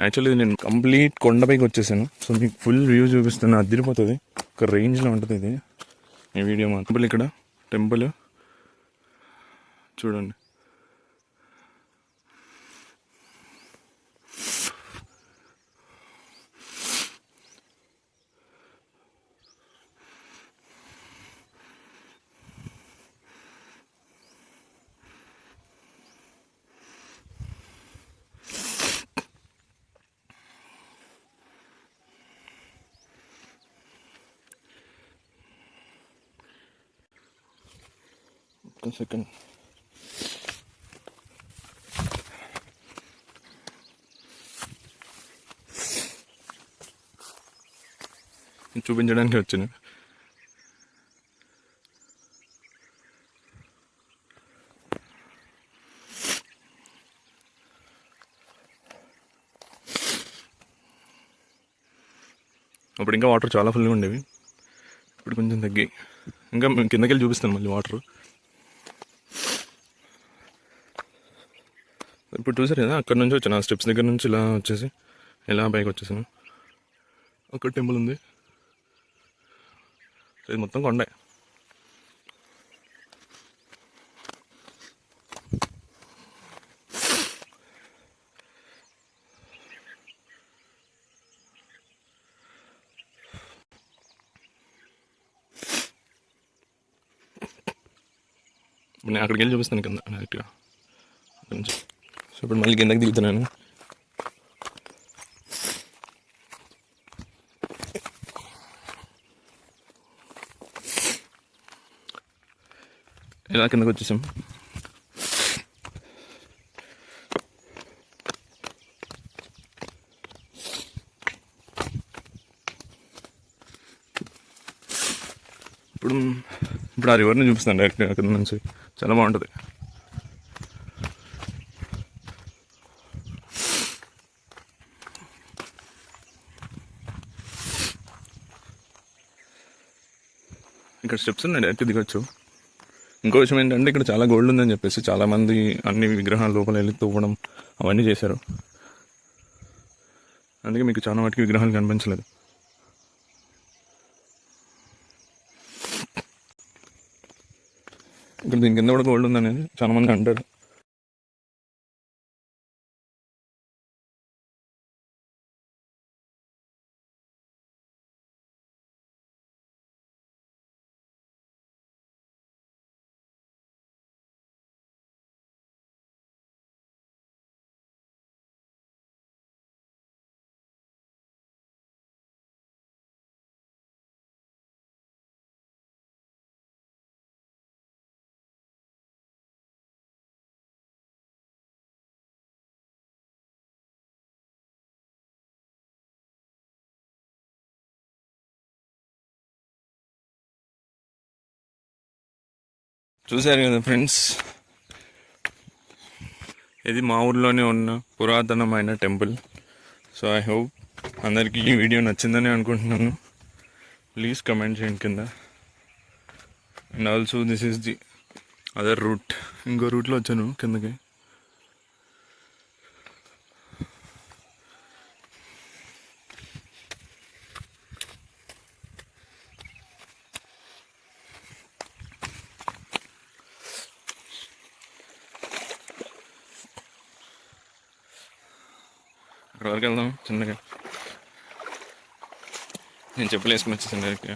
Actually నేను complete కొండపైకి వచ్చేసాను. సో మీకు ఫుల్ వ్యూ చూపిస్తాను, అదిరిపోతుంది. ఒక రేంజ్లో ఉంటుంది ఇది ఈ వీడియో మా టెంపుల్. ఇక్కడ టెంపుల్ చూడండి. సెకండ్ చూపించడానికి వచ్చిన అప్పుడు ఇంకా వాటర్ చాలా ఫుల్గా ఉండేవి. ఇప్పుడు కొంచెం తగ్గాయి. ఇంకా కిందకి వెళ్ళి చూపిస్తాను మళ్ళీ వాటర్. ఇప్పుడు చూసారు కదా, అక్కడ నుంచి వచ్చాను, ఆ స్టెప్స్ దగ్గర నుంచి ఇలా వచ్చేసి ఇలా పైకి వచ్చేసాను. అక్కడ టెంపుల్ ఉంది. ఇది మొత్తం కొండే. నేను అక్కడికి వెళ్ళి చూపిస్తాను కింద డైరెక్ట్గా అక్కడి నుంచి. సో ఇప్పుడు మళ్ళీ కిందకి దిగుతున్నాను. ఇలా కిందకి వచ్చేసాం. ఇప్పుడు ఆ రివర్ని చూపిస్తాను డైరెక్ట్గా అక్కడ నుంచి. చాలా బాగుంటుంది. ఇక్కడ స్టెప్స్ ఉన్నాయి, డైరెక్ట్ దిగొచ్చు. ఇంకో విషయం ఏంటంటే ఇక్కడ చాలా గోల్డ్ ఉందని చెప్పేసి చాలామంది అన్ని విగ్రహాల లోపల వెళ్ళి తవ్వడం అవన్నీ చేశారు. అందుకే మీకు చాలా వాటికి విగ్రహాలు కనిపించలేదు. ఇక్కడ దీని కింద కూడా గోల్డ్ ఉందనేది చాలామంది అంటారు. చూశారు కదా ఫ్రెండ్స్, ఇది మా ఊర్లోనే ఉన్న పురాతనమైన టెంపుల్. సో ఐ హోప్ అందరికీ ఈ వీడియో నచ్చిందని అనుకుంటున్నాను. ప్లీజ్ కమెంట్ చేయండి కింద. And also this is the other route. ఇంకో రూట్లో వచ్చాను కిందకి. అక్కడ వరకు వెళ్దాం చిన్నగా. నేను చెప్పులు వేసుకుని వచ్చేసాను డైరెక్ట్గా.